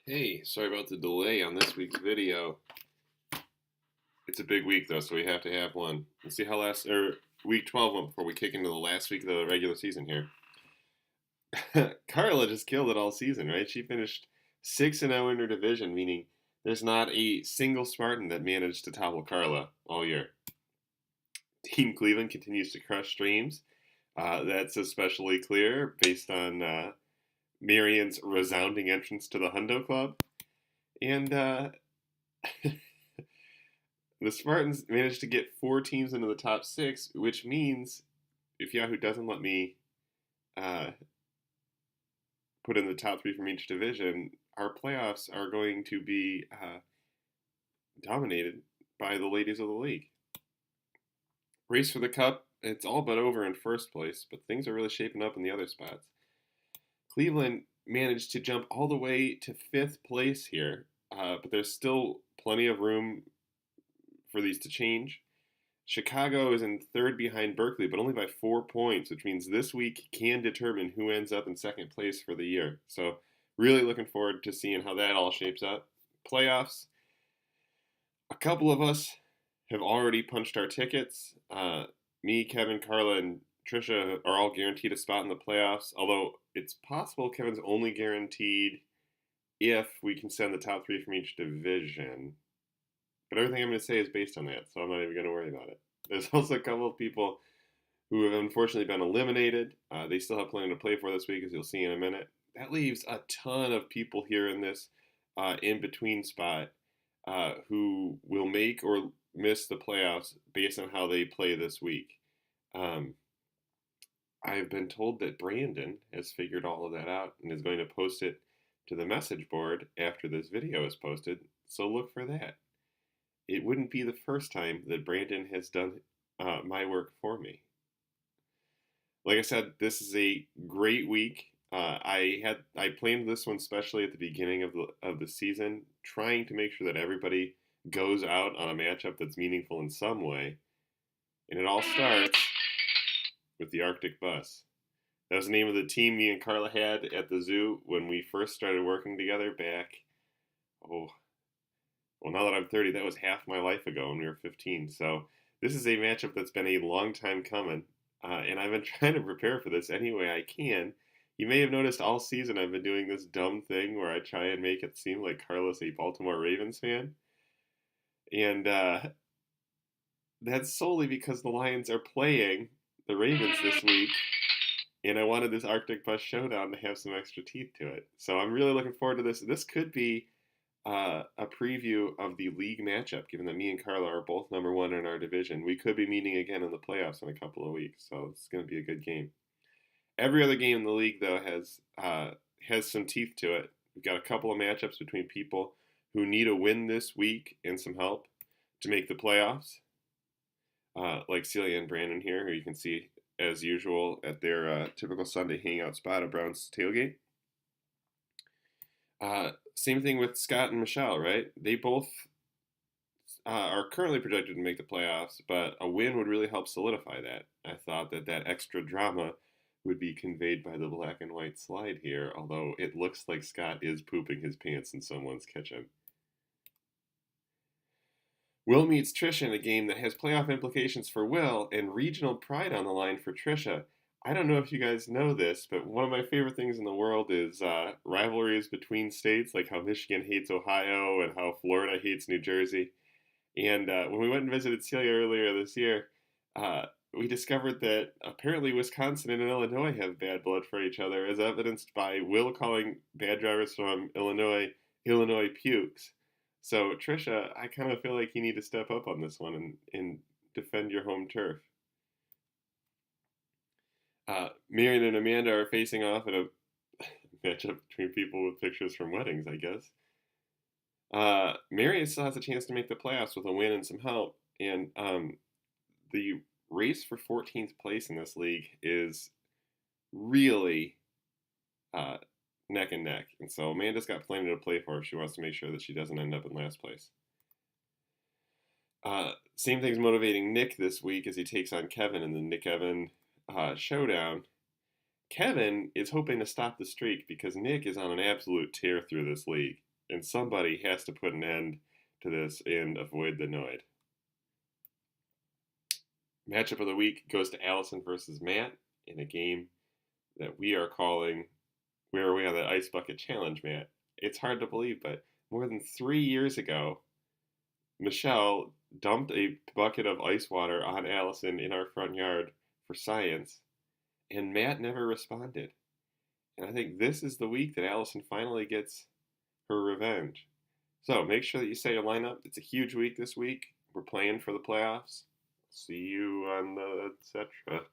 Hey, sorry about the delay on this week's video. It's a big week though, so we have to have one. Let's see how week 12 went before we kick into the last week of the regular season here. Carla just killed it all season, right? She finished 6-0 in her division, meaning there's not a single Spartan that managed to topple Carla all year. Team Cleveland continues to crush streams. That's especially clear based on Marion's resounding entrance to the Hundo Club. And the Spartans managed to get 4 teams into the top 6, which means if Yahoo doesn't let me uh, put in the top 3 from each division, our playoffs are going to be dominated by the ladies of the league. Race for the cup, it's all but over in first place, but things are really shaping up in the other spots. Cleveland managed to jump all the way to 5th place here, but there's still plenty of room for these to change. Chicago is in 3rd behind Berkeley, but only by 4 points, which means this week can determine who ends up in 2nd place for the year. So really looking forward to seeing how that all shapes up. Playoffs, a couple of us have already punched our tickets. Me, Kevin, Carla, and Trisha are all guaranteed a spot in the playoffs, although it's possible Kevin's only guaranteed if we can send the top 3 from each division. But everything I'm going to say is based on that, so I'm not even going to worry about it. There's also a couple of people who have unfortunately been eliminated. They still have plenty to play for this week, as you'll see in a minute. That leaves a ton of people here in this in-between spot who will make or miss the playoffs based on how they play this week. I've been told that Brandon has figured all of that out and is going to post it to the message board after this video is posted, so look for that. It wouldn't be the first time that Brandon has done my work for me. Like I said, this is a great week. I planned this one especially at the beginning of the season, trying to make sure that everybody goes out on a matchup that's meaningful in some way, and it all starts with the Arctic Bus. That was the name of the team me and Carla had at the zoo when we first started working together back. Well, now that I'm 30, that was half my life ago when we were 15. So this is a matchup that's been a long time coming, and I've been trying to prepare for this any way I can. You may have noticed all season I've been doing this dumb thing where I try and make it seem like Carlos a Baltimore Ravens fan. And that's solely because the Lions are playing the Ravens this week, and I wanted this Arctic Bus Showdown to have some extra teeth to it. So I'm really looking forward to this. This could be a preview of the league matchup, given that me and Carla are both number 1 in our division. We could be meeting again in the playoffs in a couple of weeks, so it's going to be a good game. Every other game in the league, though, has some teeth to it. We've got a couple of matchups between people who need a win this week and some help to make the playoffs, like Celia and Brandon here, who you can see, as usual, at their typical Sunday hangout spot at Brown's Tailgate. Same thing with Scott and Michelle, right? They both are currently projected to make the playoffs, but a win would really help solidify that. I thought that extra drama would be conveyed by the black and white slide here, although it looks like Scott is pooping his pants in someone's kitchen. Will meets Trisha in a game that has playoff implications for Will and regional pride on the line for Trisha. I don't know if you guys know this, but one of my favorite things in the world is rivalries between states, like how Michigan hates Ohio and how Florida hates New Jersey. And when we went and visited Celia earlier this year, we discovered that apparently Wisconsin and Illinois have bad blood for each other, as evidenced by Will calling bad drivers from Illinois pukes. So, Trisha, I kind of feel like you need to step up on this one and defend your home turf. Marion and Amanda are facing off in a matchup between people with pictures from weddings, I guess. Marion still has a chance to make the playoffs with a win and some help, and the race for 14th place in this league is really neck and neck, and so Amanda's got plenty to play for if she wants to make sure that she doesn't end up in last place. Same thing's motivating Nick this week as he takes on Kevin in the Nick Evan showdown. Kevin is hoping to stop the streak because Nick is on an absolute tear through this league. and somebody has to put an end to this and avoid the Noid. Matchup of the week goes to Allison versus Matt in a game that we are calling Where Are We on the Ice Bucket Challenge, Matt? It's hard to believe, but more than 3 years ago, Michelle dumped a bucket of ice water on Allison in our front yard for science, and Matt never responded. And I think this is the week that Allison finally gets her revenge. So make sure that you set your lineup. It's a huge week this week. We're playing for the playoffs. See you on the etc.